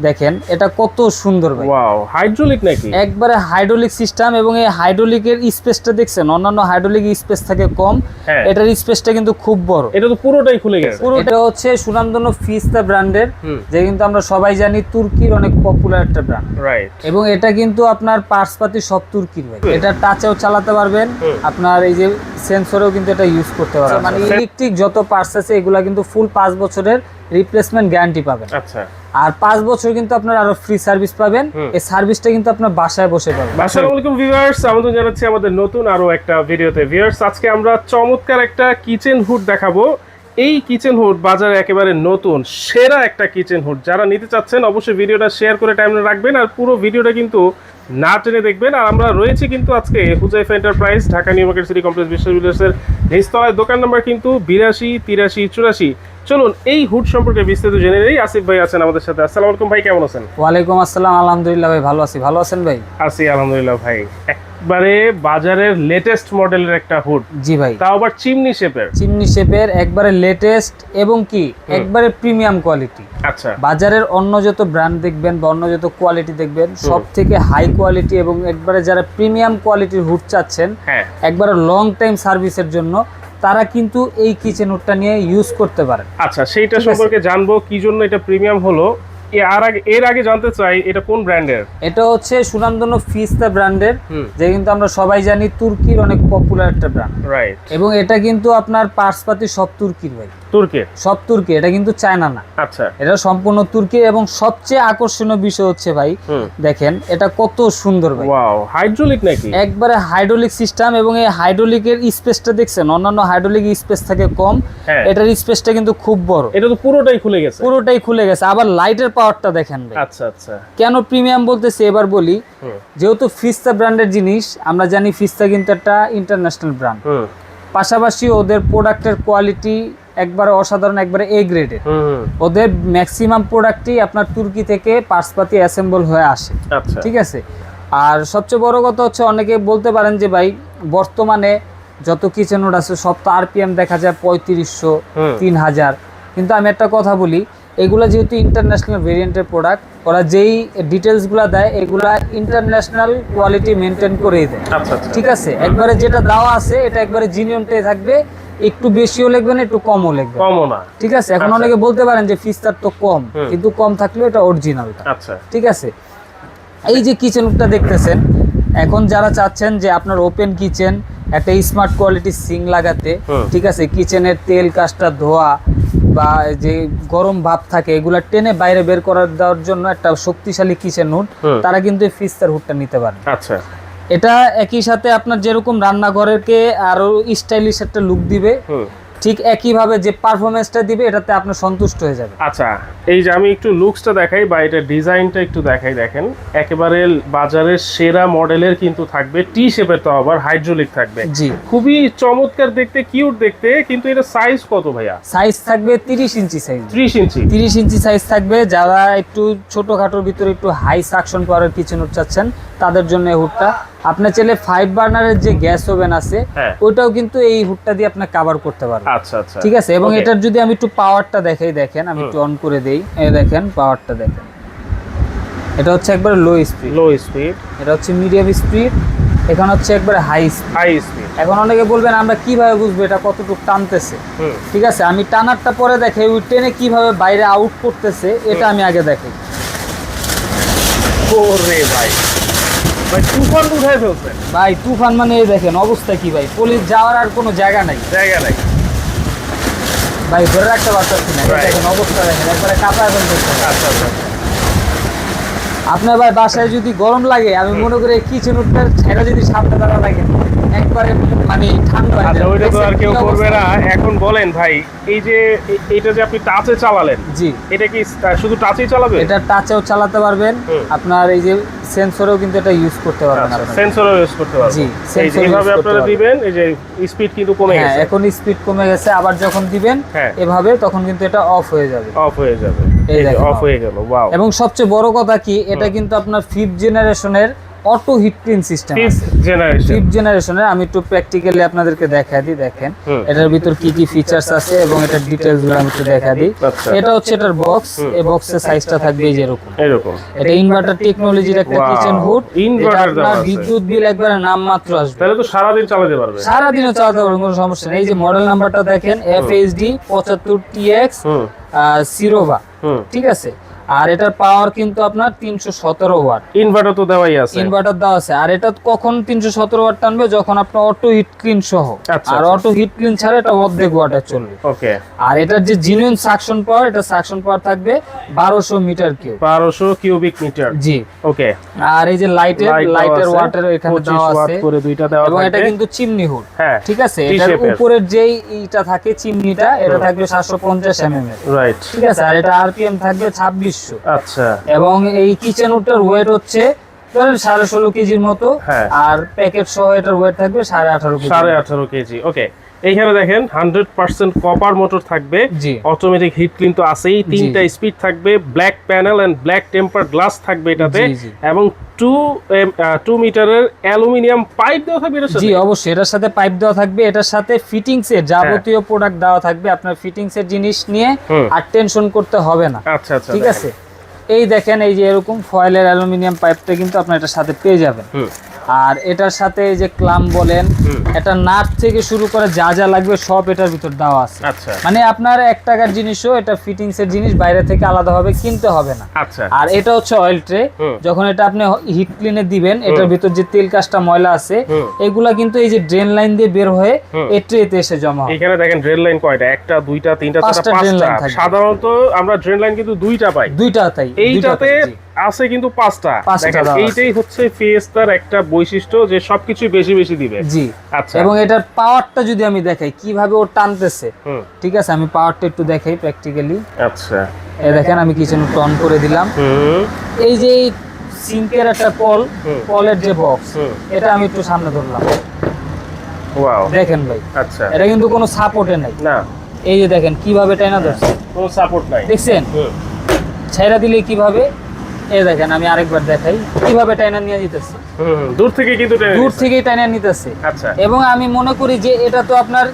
দেখেন এটা কত সুন্দর ভাই। ওয়াও, হাইড্রোলিক নাকি? একবারে হাইড্রোলিক সিস্টেম, এবং এই হাইড্রোলিকের স্পেসটা দেখছেন অন্যান্য হাইড্রোলিক স্পেস থেকে কম, এটার স্পেসটা কিন্তু খুব বড়। এটা তো পুরোটাই খুলে গেছে। এটা হচ্ছে সুনামধন্য ফিস্তা ব্র্যান্ডের, যে কিন্তু আমরা সবাই জানি তুর্কির অনেক পপুলার একটা ব্র্যান্ড, রাইট। এবং এটা কিন্তু আপনার পার্টসপাতি সব তুর্কির ভাই। এটা টাচেও চালাতে পারবেন, আপনার এই যে সেন্সরেও কিন্তু এটা ইউজ করতে পারবেন। মানে ইলেকট্রিক যত পার্টস আছে এগুলা কিন্তু ফুল 5 বছরের রিপ্লেসমেন্ট গ্যারান্টি পাবেন। আচ্ছা। আর 5 বছর কিন্তু আপনার আরো ফ্রি সার্ভিস পাবেন। এই সার্ভিসটা কিন্তু আপনার বাসায় বসে পাবেন। আসসালামু আলাইকুম ভিউয়ার্স, আমন্ত্রণ জানাচ্ছি আমাদের নতুন আরো একটা ভিডিওতে। ভিউয়ার্স, আজকে আমরা চমৎকার একটা কিচেন হুড দেখাবো। এই কিচেন হুড বাজারে একেবারে নতুন সেরা একটা কিচেন হুড। যারা নিতে চাচ্ছেন অবশ্যই ভিডিওটা শেয়ার করে টাইম রাখবেন, আর পুরো ভিডিওটা কিন্তু না টেনে দেখবেন। আর আমরা রয়েছি কিন্তু আজকে Huzaifa enterprise, Dhaka new market city complex বিশ্ববিদ্যালয়ের নিচতলায়। দোকান নাম্বার কিন্তু 82 83 84। চলুন এই হুড সম্পর্কে বিস্তারিত জেনে নেই। আসিফ ভাই আছেন আমাদের সাথে। আসসালামু আলাইকুম ভাই, কেমন আছেন? ওয়ালাইকুম আসসালাম, আলহামদুলিল্লাহ ভাই ভালো আছি। ভালো আছেন ভাই? আছি আলহামদুলিল্লাহ ভাই। একবারে বাজারের লেটেস্ট মডেলের একটা হুড। জি ভাই। তাও আবার চিমনি শেপের। চিমনি শেপের একবারে লেটেস্ট এবং কি একবারে প্রিমিয়াম কোয়ালিটি। আচ্ছা। বাজারের অন্য যত ব্র্যান্ড দেখবেন বা অন্য যত কোয়ালিটি দেখবেন সব থেকে হাই কোয়ালিটি, এবং একবারে যারা প্রিমিয়াম কোয়ালিটির হুড চাচ্ছেন একবারে লং টাইম সার্ভিসের জন্য, তারা কিন্তু এই কিচেন হুডটা নিয়ে ইউজ করতে পারেন। আচ্ছা, সেইটা সম্পর্কে জানবো কি জন্য এটা প্রিমিয়াম হলো। এর আগে জানতে চাই এটা কোন ব্র্যান্ডের? এটা হচ্ছে সুনামধন্য ফিস্তা ব্র্যান্ডের, যে কিন্তু আমরা সবাই জানি তুর্কির অনেক পপুলার একটা ব্র্যান্ড, রাইট। এবং এটা কিন্তু আপনার পার্টসপাতি সব তুর্কির ভাই। তুর্কির? সব তুর্কি, এটা কিন্তু চায়না না। আচ্ছা। এটা সম্পূর্ণ তুর্কি, এবং সবচেয়ে আকর্ষণীয় বিষয় হচ্ছে ভাই দেখেন এটা কত সুন্দর ভাই। ওয়াও, হাইড্রোলিক নাকি? একবারে হাইড্রোলিক সিস্টেম, এবং এই হাইড্রোলিকের স্পেসটা দেখছেন অন্যান্য হাইড্রোলিক স্পেস থেকে কম, এটার স্পেসটা কিন্তু খুব বড়। এটা তো পুরোটাই খুলে গেছে। পুরোটাই খুলে গেছে। আবার লাইটের পাওয়ারটা দেখেন ভাই। আচ্ছা আচ্ছা। কেন প্রিমিয়াম বলতেছি এবার বলি। যেহেতু ফিস্তা ব্র্যান্ডের জিনিস, আমরা জানি ফিস্তা কিন্তু একটা ইন্টারন্যাশনাল ব্র্যান্ড, পাশাপাশি ওদের প্রোডাক্টের কোয়ালিটি একবারে অসাধারণ, একবারে এ গ্রেডের। ওদের ম্যাক্সিমাম প্রোডাক্টই আপনার তুর্কি থেকে পার্টসপাতি অ্যাসেম্বল হয়ে আসে। ঠিক আছে। আর সবচেয়ে বড় কথা হচ্ছে, অনেকে বলতে পারেন যে ভাই বর্তমানে যত কিচেন হুড আছে সব তো আরপিএম দেখা যায় 3500 3000, কিন্তু আমি একটা কথা বলি, এগুলা যেহেতু ইন্টারন্যাশনাল ভেরিয়েন্টের প্রোডাক্ট, ওরা যেই ডিটেলসগুলো দেয় এগুলা ইন্টারন্যাশনাল কোয়ালিটি মেনটেন করেই দেয়। ঠিক আছে। একবারে যেটা দেওয়া আছে এটা একবারে জিনিয়নটাই থাকবে, একটু বেশিও লিখবে না, একটু কমও লিখবে না। ঠিক আছে। এখন অনেকে বলতে পারেন যে ফিস্তার তো কম, কিন্তু কম থাকলেও এটা অরিজিনালটা। আচ্ছা। ঠিক আছে। এই যে কিচেন হুডটা দেখতেছেন, এখন যারা চাচ্ছেন যে আপনার ওপেন কিচেন একটা স্মার্ট কোয়ালিটি সিঙ্ক লাগাতে, ঠিক আছে, কিচেনের তেল কাজটা ধোয়া বা যে গরম ভাব থাকে এগুলা টেনে বাইরে বের করার দেওয়ার জন্য একটা শক্তিশালী কিচেন হুড, তারা কিন্তু এই ফিস্তার হুডটা নিতে পারেন। আচ্ছা। এটা একই সাথে আপনার যেরকম রান্নাঘরকে আরো স্টাইলিশ একটা লুক দিবে, ঠিক একইভাবে যে পারফরমেন্সটা দিবে এটাতে আপনি সন্তুষ্ট হয়ে যাবে। আচ্ছা, এই যে আমি একটু লুকসটা দেখাই বা এটা ডিজাইনটা একটু দেখাই। দেখেন একেবারে বাজারের সেরা মডেলের কিন্তু থাকবে, টি শেপের, তো আবার হাইড্রোলিক থাকবে। জি, খুবই চমৎকার দেখতে, কিউট দেখতে। কিন্তু এটা সাইজ কত ভাইয়া? সাইজ থাকবে 30 ইঞ্চি সাইজ। 30 ইঞ্চি? 30 ইঞ্চি সাইজ থাকবে। যারা একটু ছোটখাটোর ভিতরে একটু হাই সাকশন পাওয়ারের কিচেন হুড চাচ্ছেন তাদের জন্য এই হুডটা। আপনার চাইলে 5 বার্নারের যে গ্যাস ওভেন আছে ওইটাও কিন্তু এই হুডটা দিয়ে আপনি কভার করতে পারবেন। আচ্ছা আচ্ছা। ঠিক আছে। এবং এটার যদি আমি একটু পাওয়ারটা দেখাই, দেখেন আমি একটু অন করে দেই, এই দেখেন পাওয়ারটা দেখেন। এটা হচ্ছে একবার লো স্পিড, এটা হচ্ছে মিডিয়াম স্পিড, এখানে হচ্ছে একবার হাই স্পিড। এখন অনেকে বলবেন আমরা কিভাবে বুঝবো এটা কতটুকু টানতেছে। ঠিক আছে, আমি টানারটা পরে দেখাই, ওই টেনে কিভাবে বাইরে আউট করতেছে এটা আমি আগে দেখাই। ওরে ভাই, ভাই তুফান উঠায় ফেলছেন ভাই। তুফান মানে এই দেখেন অবস্থা কি ভাই, পুলিশ যাওয়ার আর কোনো জায়গা নাই ভাই, ধরে রাখতে পারতেছি না। দেখেন অবস্থা দেখেন, একবারে কাঁপায় ফেলতেছে। আচ্ছা আচ্ছা। আপনার ভাই বাসায় যদি গরম লাগে, আমি মনে করি কিচেন হুডটার ছেড়ে যদি সামনে দাঁড়া লাগে একবারে মানে ঠান্ডা। আচ্ছা, ওইটা তো আর কেউ করবে না। এখন বলেন ভাই, এই যে এটা যে আপনি টাচে চালালেন, জি, এটা কি শুধু টাচেই চালাবে? এটা টাচেও চালাতে পারবেন, আপনার এই যে সেন্সরেও কিন্তু এটা ইউজ করতে পারবেন। আচ্ছা, সেন্সরও ইউজ করতে পারবেন। জি, এইভাবে আপনারা দিবেন, এই যে স্পিড কিন্তু কমে গেছে। হ্যাঁ, এখন স্পিড কমে গেছে। আবার যখন দিবেন এভাবে তখন কিন্তু এটা অফ হয়ে যাবে। এই যে অফ হয়ে গেল। ওয়াও। এবং সবচেয়ে বড় কথা কি, এটা কিন্তু আপনার 5th জেনারেশনের অটো হিট ক্লিন সিস্টেম আছে জেনারেশন। 5th জেনারেশনের। আমি একটু প্র্যাকটিক্যালি আপনাদেরকে দেখাই দিই। দেখেন এটার ভিতর কি কি ফিচারস আছে এবং এটার ডিটেইলস গুলো আমি একটু দেখাই দিই। আচ্ছা। এটা হচ্ছে এটার বক্স, এই বক্সের সাইজটা থাকবে এই যে এরকম। এরকম এটা ইনভার্টার টেকনোলজির একটা Wow, কিচেন হুড। inverter দেওয়া আছে। বিদ্যুৎ বিল একবারে নামমাত্র আসবে, তাহলে তো সারাদিন চালাতে পারবে। সারাদিনও চালাতে পারবেন, কোনো সমস্যা নেই। এই যে মডেল নাম্বারটা দেখেন FHD 75TX সিরোভা, ঠিক আছে। আর এটার পাওয়ার কিন্তু আপনার 317 ওয়াট। ইনভার্টার তো দেওয়াই আছে। ইনভার্টার দেওয়া আছে। আর এটা কখন 317 ওয়াট টানবে? যখন আপনার অটো হিট ক্লিন সহ। আচ্ছা, আর আচ্ছা। অটো হিট ক্লিন ছাড়া এটা অর্ধেক ওয়াটে চলবে। ওকে। আর এটার যে জেনুইন সাকশন পাওয়ার, এটা সাকশন পাওয়ার থাকবে 1200 মিটার কিউব। 1200 cubic meter. জি। ওকে। আর এই যে লাইটের ওয়াটার এখানে দেওয়া 25 ওয়াট আছে করে দুইটা দেওয়া এবং এটা থাকবে। কিন্তু চিমনি হুড। হ্যাঁ, ঠিক আছে। T এটার shape-এর। উপরের যেই ইটা থাকে চিমনিটা, এটা থাকবে 750 mm এর। রাইট। ঠিক আছে। আর এটা আরপিএম থাকবে 2600। আচ্ছা। এবং এই কিচেন হুডটার ওয়েট হচ্ছে ধরেন 16.5 কেজির মতো। হ্যাঁ। আর প্যাকেট সহ এটার ওয়েট থাকবে 18.5 কেজি। 18.5 কেজি। ওকে। এইখানে দেখেন 100% কপার মোটর থাকবে। জি। অটোমেটিক হিট ক্লিন তো আছেই, তিনটা স্পিড থাকবে, black panel and black temper glass থাকবে এটাতে, জি, জি। এবং 2 মিটারের অ্যালুমিনিয়াম পাইপ দেওয়া থাকবে এটার সাথে। জি অবশ্যই, এটার সাথে পাইপ দেওয়া থাকবে। এটার সাথে ফিটিংস এর যাবতীয় প্রোডাক্ট দেওয়া থাকবে। আপনার ফিটিংস এর জিনিস নিয়ে আর টেনশন করতে হবে না। আচ্ছা আচ্ছা। ঠিক আছে। এই দেখেন এই যে এরকম ফয়েলের অ্যালুমিনিয়াম পাইপটা কিন্তু আপনার এটার সাথে পেয়ে যাবেন। আর এটার সাথে এই যে ক্লাম বলেন, এটা নাট থেকে শুরু করে যা যা লাগবে সব এটার ভিতর দেওয়া আছে। আচ্ছা মানে আপনার 1 টাকার জিনিসও এটা ফিটিংস এর জিনিস বাইরে থেকে আলাদাভাবে কিনতে হবে না। আচ্ছা। আর এটা হচ্ছে অয়েল ট্রে। যখন এটা আপনি হিট ক্লিনে দিবেন, এটার ভিতর যে তেল কাজটা ময়লা আছে এগুলা কিন্তু এই যে ড্রেন লাইন দিয়ে বের হয়ে এই ট্রেতে এসে জমা হয়। এখানে দেখেন ড্রেন লাইন কয়টা? 1টা 2টা 3টা 4টা 5টা। সাধারণত আমরা ড্রেন লাইন কিন্তু 2টা পাই। 2টা তাই। এইটাতে আছে কিন্তু 5টা। দেখেন এইটাই হচ্ছে ফিয়েস্তার একটা বৈশিষ্ট্য, যে সবকিছু বেশি বেশি দিবে। জি। আচ্ছা। এবং এটার পাওয়ারটা যদি আমি দেখাই কিভাবে ও টানতেছে, ঠিক আছে, আমি পাওয়ারটা একটু দেখাই প্র্যাকটিক্যালি। আচ্ছা। এই দেখেন আমি কিচেন অন করে দিলাম। এই যে সিঙ্কের একটা কলের যে বক্স, এটা আমি একটু সামনে ধরলাম। ওয়াও। দেখেন ভাই, আচ্ছা। এটা কিন্তু কোনো সাপোর্টে নাই। না, এই যে দেখেন কিভাবে টাইনা ধরছে, কোনো সাপোর্ট নাই। দেখছেন? ছেড়া দিলে কিভাবে, এই দেখেন আমি আরেকবার দেখাই কিভাবে টাইনা নিয়ে যেতেছে। দূর থেকে কিন্তু টেনে দূর নিচ্ছে। থেকেই টাইনা নিতেছে। আচ্ছা। এবং আমি মনে করি যে এটা তো আপনার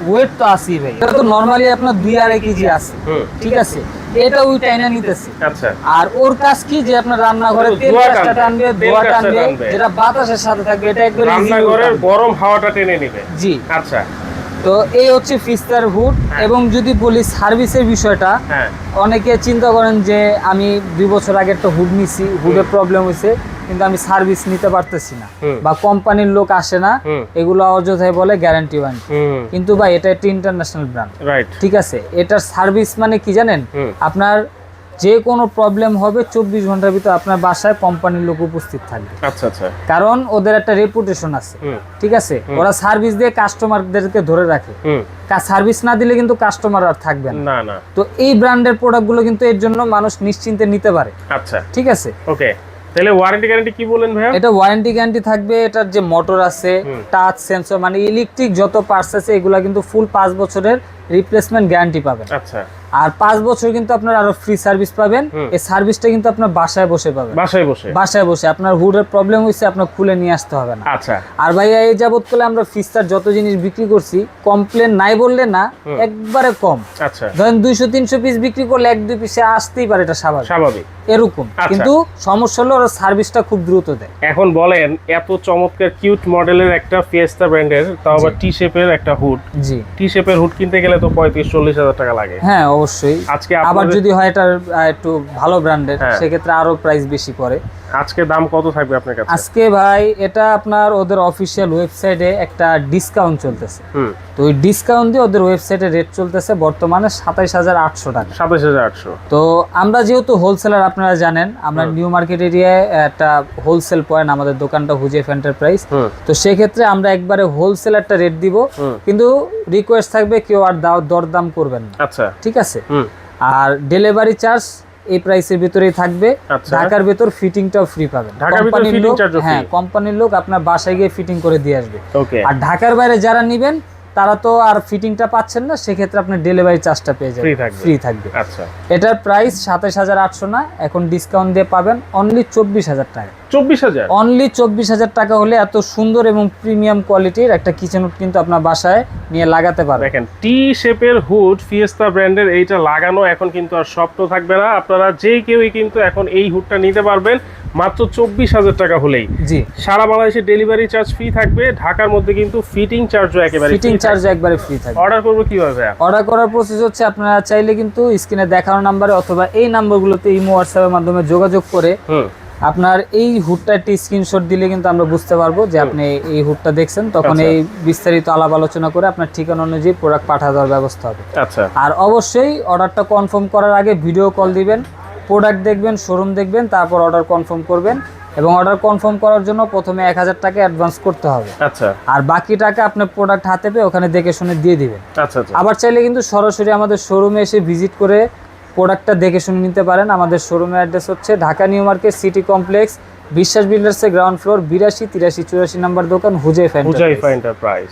ওয়েট তো আছেই ভাই, এটা তো নরমালি আপনার 2-2.5 কেজি আছে। ঠিক আছে। এটা ওই টাইনা নিতেছে। আচ্ছা। আর ওর কাজ কি, যে আপনার রান্নাঘরে তেল ধোঁয়া কাজটা টানবে, তেল ধোঁয়া কাজটা টানবে, টানবে। যেটা বাতাসের সাথে থাকবে, এটা একদম রান্নাঘরের গরম হাওয়াটা টেনে নিবে। জি। আচ্ছা। তো এই হচ্ছে ফিস্তার হুড। এবং যদি বলি সার্ভিসের বিষয়টা, হ্যাঁ। অনেকে চিন্তা করেন যে আমি 2 বছর আগে একটা হুড নিছি, হুডের প্রবলেম হয়েছে, কিন্তু আমি সার্ভিস নিতে পারতেছি না, বা কোম্পানির লোক আসে না, এগুলো অযথাই বলে গ্যারান্টি ওয়ারেন্টি। কিন্তু ভাই এটা একটা ইন্টারন্যাশনাল ব্র্যান্ড। রাইট। ঠিক আছে। এটার সার্ভিস মানে কি জানেন? আপনার যে কোনো প্রবলেম হবে 24 ঘন্টার ভিতর আপনার বাসায় কোম্পানির লোক উপস্থিত থাকবে। আচ্ছা আচ্ছা। কারণ ওদের একটা রেপুটেশন আছে। ঠিক আছে। ওরা সার্ভিস দিয়ে কাস্টমারদেরকে ধরে রাখে। সার্ভিস না দিলে কিন্তু কাস্টমার আর থাকবে না। না না। তো এই ব্র্যান্ডের প্রোডাক্টগুলো কিন্তু এর জন্য মানুষ নিশ্চিন্তে নিতে পারে। আচ্ছা। ঠিক আছে। ওকে। তাহলে ওয়ারেন্টি গ্যারান্টি কি বলেন ভাইয়া? এটা ওয়ারেন্টি গ্যারান্টি থাকবে। এটার যে মোটর আছে, টাচ সেন্সর, মানে ইলেকট্রিক যত পার্টস আছে এগুলা কিন্তু ফুল 5 বছরের রিপ্লেসমেন্ট গ্যারান্টি পাবেন। আচ্ছা। আর 5 বছর কিন্তু আপনার আরো ফ্রি সার্ভিস পাবেন। এই সার্ভিসটা কিন্তু আপনার বাসায় বসে পাবেন। বাসায় বসে? বাসায় বসে। আপনার হুডের প্রবলেম হয়েছে, আপনার খুলে নিয়ে আসতে হবে না। আচ্ছা। আর ভাইয়া এই যাবত করে আমরা ফিস্তার যত জিনিস বিক্রি করছি, কমপ্লেন নাই বললে না, একবারে কম। আচ্ছা। ধরেন 200-300 পিস বিক্রি করলে 1-2 পিসে আসতেই পারে, এটা স্বাভাবিক এরকম। কিন্তু সমস্যা হলো ওর সার্ভিসটা খুব দ্রুত দেয়। এখন বলেন, এত চমৎকার কিউট মডেলের একটা ফিয়েস্তা ব্র্যান্ডের, তাও আবার টি শেপের একটা হুড। জি। টি শেপের হুড কিনতে গেলে তো 35-40 হাজার টাকা লাগে। হ্যাঁ অবশ্যই। আজকে আবার যদি হয় এটা একটু ভালো ব্র্যান্ডের, সেক্ষেত্রে আরো প্রাইস বেশি পড়ে। আজকে দাম কত থাকবে আপনার কাছে? আজকে ভাই এটা আপনার ওদের অফিসিয়াল ওয়েবসাইটে একটা ডিসকাউন্ট চলতেছে। তো ওই ডিসকাউন্ট দিয়ে ওদের ওয়েবসাইটে রেট চলতেছে বর্তমানে 27,800 টাকা। 27,800। তো আমরা যেহেতু হোলসেলার, আপনারা জানেন আমরা নিউ মার্কেট এরিয়ায় একটা হোলসেল পয়েন্ট, আমাদের দোকানটা হুজেফ এন্টারপ্রাইজ। তো সেক্ষেত্রে আমরা একবারে হোলসেল একটা রেট দিব, কিন্তু রিকোয়েস্ট থাকবে কেউ আর দরদাম করবেন না। আচ্ছা। ঠিক আছে। আর ডেলিভারি চার্জ এই প্রাইসের ভিতরেই থাকবে। ঢাকার ভিতর ফিটিংটাও ফ্রি পাবেন। হ্যাঁ, কোম্পানির লোক আপনার বাসায় গিয়ে ফিটিং করে দিয়ে আসবে। আর ঢাকার বাইরে যারা নেবেন তারা তো আর ফিটিংটা পাচ্ছেন না, সেক্ষেত্রে আপনি ডেলিভারি চার্জটা পেয়ে যাবেন, ফ্রি থাকবে। আচ্ছা, এটার প্রাইস 27800 না, এখন ডিসকাউন্ট দিয়ে পাবেন অনলি 24000 টাকা। 24000 অনলি 24000 টাকা হলে এত সুন্দর এবং প্রিমিয়াম কোয়ালিটির একটা কিচেন হুড কিন্তু আপনার বাসায় নিয়ে লাগাতে পারবেন। দেখেন টি শেপের হুড ফিয়েস্তা ব্র্যান্ডের, এইটা লাগানো এখন কিন্তু আর স্বপ্ন থাকবে না। আপনারা যে কেউই কিন্তু এখন এই হুডটা নিতে পারবেন মাত্র 24000 টাকা হলেই। জি, সারা বাংলাদেশে ডেলিভারি চার্জ ফ্রি থাকবে, ঢাকার মধ্যে কিন্তু ফিটিং চার্জও একেবারে ফিটিং চার্জ একবারে ফ্রি থাকবে। অর্ডার করবো কিভাবে? অর্ডার করার প্রসেস হচ্ছে, আপনারা চাইলে কিন্তু স্ক্রিনে দেখানো নাম্বারে অথবা এই নাম্বারগুলোতে ইমো হোয়াটসঅ্যাপের মাধ্যমে যোগাযোগ করে আপনার এই হুডটা একটি স্ক্রিনশট দিলে কিন্তু আমরা বুঝতে পারবো যে আপনি এই হুডটা দেখছেন, তখন এই বিস্তারিত আলাপ আলোচনা করে আপনার ঠিকানা অনুযায়ী প্রোডাক্ট পাঠিয়ে দেওয়ার ব্যবস্থা হবে। আচ্ছা, আর অবশ্যই অর্ডারটা কনফার্ম করার আগে ভিডিও কল দিবেন, প্রোডাক্ট দেখবেন, শোরুম দেখবেন, তারপর অর্ডার কনফার্ম করবেন। এবং অর্ডার কনফার্ম করার জন্য প্রথমে 1000 টাকা অ্যাডভান্স করতে হবে। আচ্ছা, আর বাকি টাকা আপনি প্রোডাক্ট হাতে পেয়ে ওখানে দেখে শুনে দিয়ে দিবেন। আচ্ছা, আচ্ছা। আবার চাইলে কিন্তু সরাসরি আমাদের শোরুমে এসে ভিজিট করে প্রোডাক্টটা দেখে শুনে নিতে পারেন। আমাদের শোরুমের অ্যাড্রেস হচ্ছে Dhaka new market city complex, বিশ্বাস বিল্ডার্সের গ্রাউন্ড ফ্লোর 82 83 84 নম্বর দোকান, হুজাইফা এন্টারপ্রাইজ।